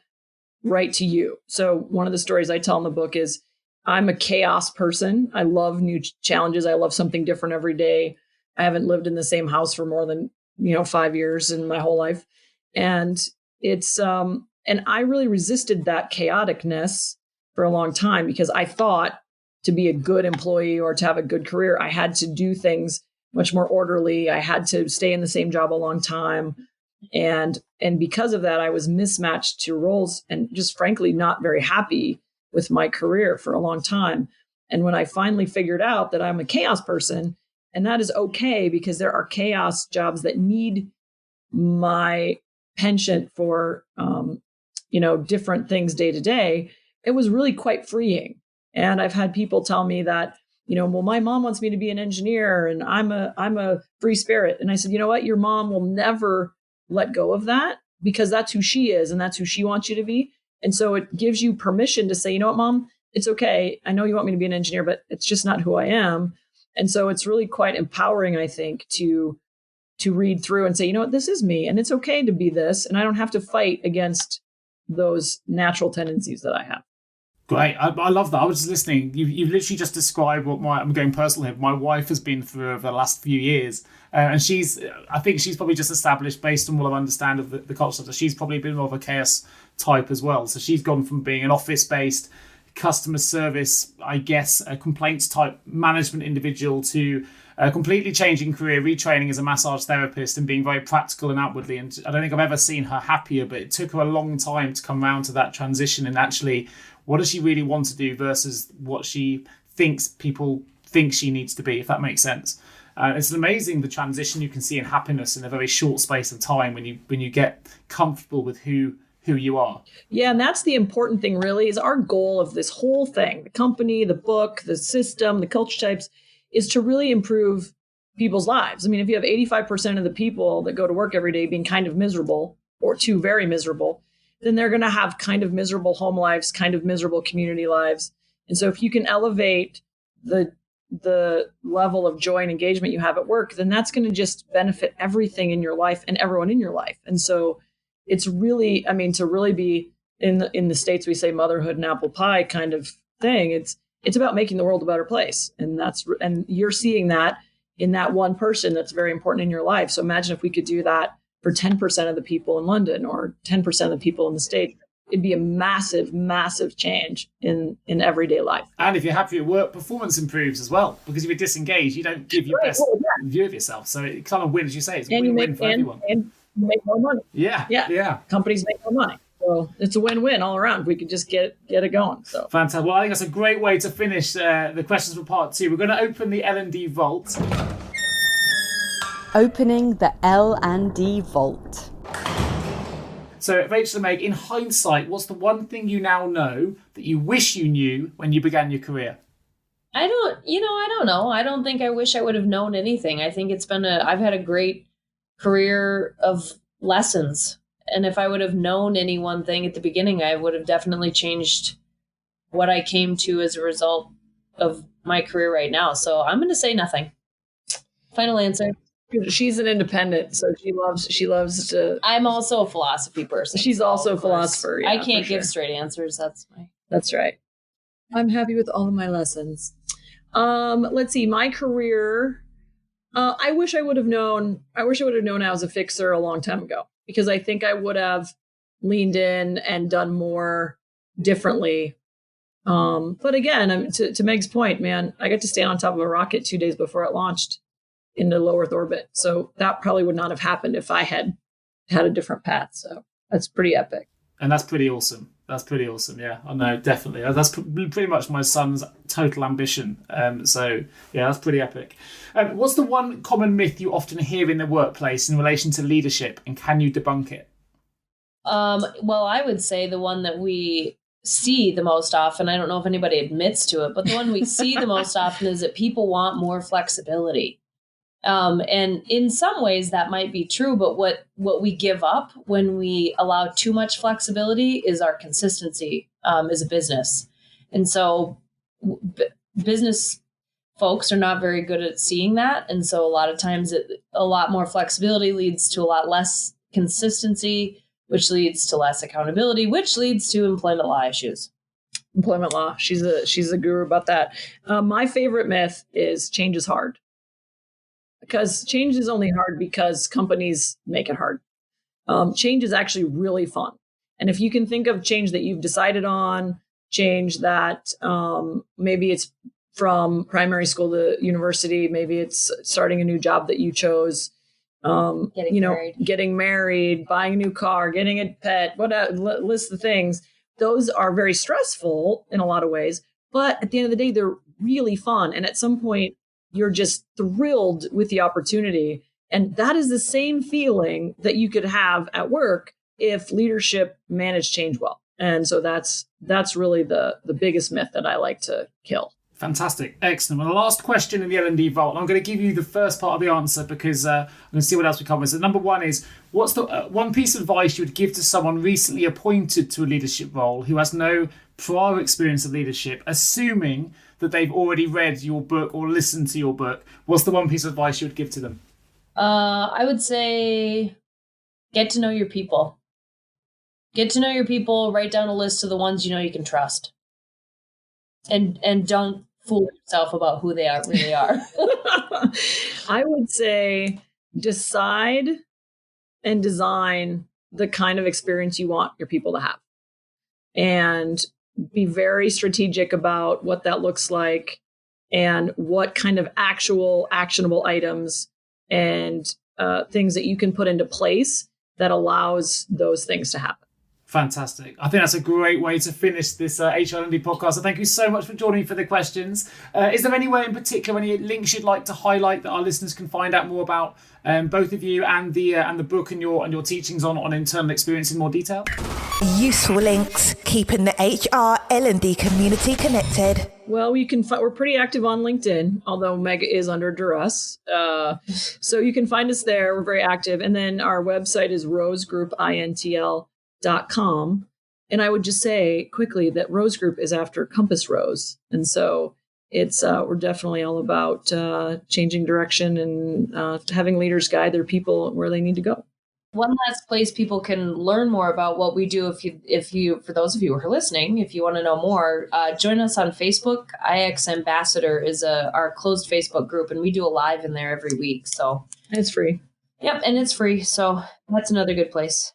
right to you. So one of the stories I tell in the book is I'm a chaos person. I love new challenges. I love something different every day. I haven't lived in the same house for more than 5 years in my whole life, and it's and I really resisted that chaoticness for a long time because I thought to be a good employee or to have a good career, I had to do things much more orderly. I had to stay in the same job a long time. And because of that, I was mismatched to roles and just frankly not very happy with my career for a long time. And when I finally figured out that I'm a chaos person, and that is okay because there are chaos jobs that need my penchant for, different things day to day, it was really quite freeing. And I've had people tell me that, well, my mom wants me to be an engineer and I'm a free spirit. And I said, you know what? Your mom will never let go of that because that's who she is and that's who she wants you to be. And so it gives you permission to say, you know what, Mom, it's okay. I know you want me to be an engineer, but it's just not who I am. And so it's really quite empowering, I think, to read through and say, you know what, this is me and it's okay to be this. And I don't have to fight against those natural tendencies that I have. Great. I love that. I was just listening. You've literally just described what I'm going personal here. My wife has been through over the last few years. And I think she's probably just established, based on what I understand of the culture, that she's probably been more of a chaos type as well. So she's gone from being an office-based customer service, I guess, a complaints type management individual to a completely changing career, retraining as a massage therapist and being very practical and outwardly. And I don't think I've ever seen her happier, but it took her a long time to come around to that transition and actually What does she really want to do versus what she thinks people think she needs to be, if that makes sense. It's amazing the transition you can see in happiness in a very short space of time when you get comfortable with who you are. Yeah, and that's the important thing really, is our goal of this whole thing, the company, the book, the system, the culture types, is to really improve people's lives. I mean, if you have 85% of the people that go to work every day being kind of miserable or too very miserable, then they're going to have kind of miserable home lives, kind of miserable community lives. And so if you can elevate the level of joy and engagement you have at work, then that's going to just benefit everything in your life and everyone in your life. And so it's really, I mean, to really be in the States, we say motherhood and apple pie kind of thing. It's about making the world a better place. And you're seeing that in that one person that's very important in your life. So imagine if we could do that for 10% of the people in London or 10% of the people in the States. It'd be a massive, massive change in everyday life. And if you're happy at work, performance improves as well. Because if you're disengaged, you don't give your best view of yourself. So it kind of wins, as you say. It's a win-win for everyone. And you make more money. Yeah. Companies make more money. So it's a win-win all around. We could just get it going. So fantastic. Well, I think that's a great way to finish the questions for part 2. We're going to open the L&D vault. Opening the L&D vault. So, Rachel and Meg, in hindsight, what's the one thing you now know that you wish you knew when you began your career? I don't know. I don't think I wish I would have known anything. I think I've had a great career of lessons. And if I would have known any one thing at the beginning, I would have definitely changed what I came to as a result of my career right now. So I'm going to say nothing. Final answer. She's an independent, so she loves to. I'm also a philosophy person. She's also a philosopher. Yeah, I can't give straight answers. That's right. I'm happy with all of my lessons. Let's see. My career. I wish I would have known I was a fixer a long time ago, because I think I would have leaned in and done more differently. But again, to Meg's point, man, I got to stand on top of a rocket 2 days before it launched into low Earth orbit. So that probably would not have happened if I had a different path. So that's pretty epic. And that's pretty awesome. Yeah, I know, definitely. That's pretty much my son's total ambition. So yeah, that's pretty epic. What's the one common myth you often hear in the workplace in relation to leadership, and can you debunk it? Well, I would say the one that we see the most often, I don't know if anybody admits to it, but the one we see the most often is that people want more flexibility. And in some ways that might be true, but what we give up when we allow too much flexibility is our consistency as a business. And so business folks are not very good at seeing that. And so a lot of times a lot more flexibility leads to a lot less consistency, which leads to less accountability, which leads to employment law issues. Employment law. She's a guru about that. My favorite myth is change is hard. Because change is only hard because companies make it hard. Change is actually really fun. And if you can think of change that you've decided on, change that maybe it's from primary school to university, maybe it's starting a new job that you chose, getting married, buying a new car, getting a pet, list of things. Those are very stressful in a lot of ways, but at the end of the day, they're really fun. And at some point, you're just thrilled with the opportunity. And that is the same feeling that you could have at work if leadership managed change well. And so that's really the biggest myth that I like to kill. Fantastic. Excellent. Well, the last question in the L&D vault, I'm going to give you the first part of the answer because I'm going to see what else we cover. So number one is, what's the one piece of advice you would give to someone recently appointed to a leadership role who has no prior experience of leadership, assuming that they've already read your book or listened to your book? What's the one piece of advice you would give to them? I would say get to know your people. Get to know your people, write down a list of the ones you know you can trust. And don't fool yourself about who they really are. I would say decide and design the kind of experience you want your people to have. And be very strategic about what that looks like and what kind of actual actionable items and things that you can put into place that allows those things to happen. Fantastic. I think that's a great way to finish this HR L&D podcast. So thank you so much for joining me for the questions. Is there any way in particular, any links you'd like to highlight that our listeners can find out more about both of you and the book and your teachings on internal experience in more detail? Useful links, keeping the HR L&D community connected. Well, you can we're pretty active on LinkedIn, although Meg is under duress. So you can find us there. We're very active. And then our website is rosegroupintl.com. And I would just say quickly that Rose Group is after Compass Rose. And so it's we're definitely all about changing direction and having leaders guide their people where they need to go. One last place people can learn more about what we do, if you, for those of you who are listening, if you want to know more, join us on Facebook. IX Ambassador is our closed Facebook group, and we do a live in there every week. So it's free. Yep, and it's free. So that's another good place.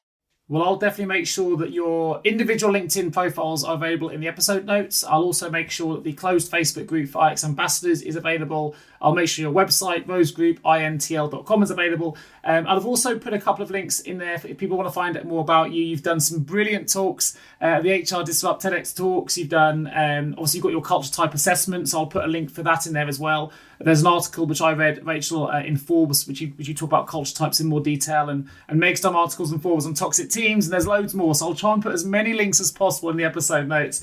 Well, I'll definitely make sure that your individual LinkedIn profiles are available in the episode notes. I'll also make sure that the closed Facebook group for IX Ambassadors is available. I'll make sure your website, rosegroupintl.com, is available. I've also put a couple of links in there if people want to find out more about you. You've done some brilliant talks, the HR Disrupt TEDx talks. You've done, obviously, you've got your culture type assessment, so I'll put a link for that in there as well. There's an article which I read, Rachel, in Forbes, which you talk about culture types in more detail, and Meg's done articles in Forbes on toxic teams, and there's loads more. So I'll try and put as many links as possible in the episode notes.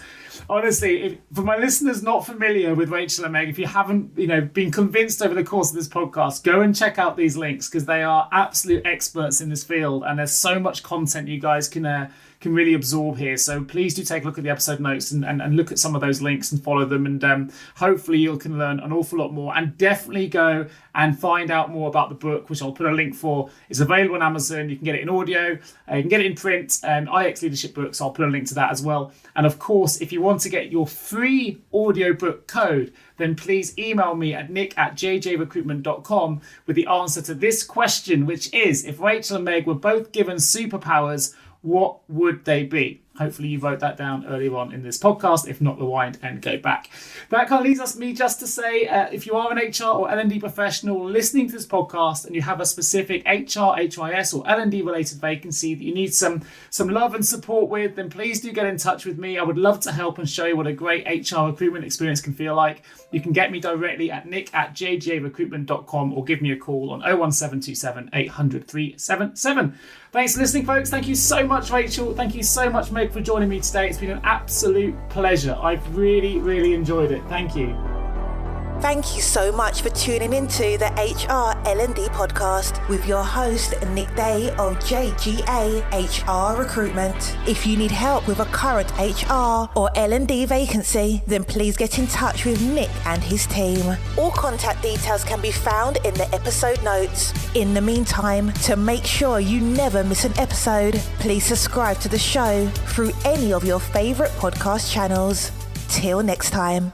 Honestly, for my listeners not familiar with Rachel and Meg, if you haven't been convinced over the course of this podcast, go and check out these links because they are absolute experts in this field, and there's so much content you guys can really absorb here. So please do take a look at the episode notes and look at some of those links and follow them, and hopefully you can learn an awful lot more, and definitely go and find out more about the book, which I'll put a link for. It's available on Amazon. You can get it in audio, you can get it in print, IX Leadership Books. I'll put a link to that as well. And of course, if you want to get your free audiobook code, then please email me at nick@jgrecruitment.com with the answer to this question, which is, if Rachel and Meg were both given superpowers, what would they be? Hopefully you wrote that down earlier on in this podcast. If not, rewind and go back. That kind of leaves me just to say, if you are an HR or L&D professional listening to this podcast and you have a specific HR, HRIS or L&D related vacancy that you need some love and support with, then please do get in touch with me. I would love to help and show you what a great HR recruitment experience can feel like. You can get me directly at nick@jgarecruitment.com or give me a call on 01727 800 377. Thanks for listening, folks. Thank you so much, Rachel. Thank you so much, Meg, for joining me today. It's been an absolute pleasure. I've really, really enjoyed it. Thank you. Thank you so much for tuning into the HR L&D podcast with your host, Nick Day of JGA HR Recruitment. If you need help with a current HR or L&D vacancy, then please get in touch with Nick and his team. All contact details can be found in the episode notes. In the meantime, to make sure you never miss an episode, please subscribe to the show through any of your favorite podcast channels. Till next time.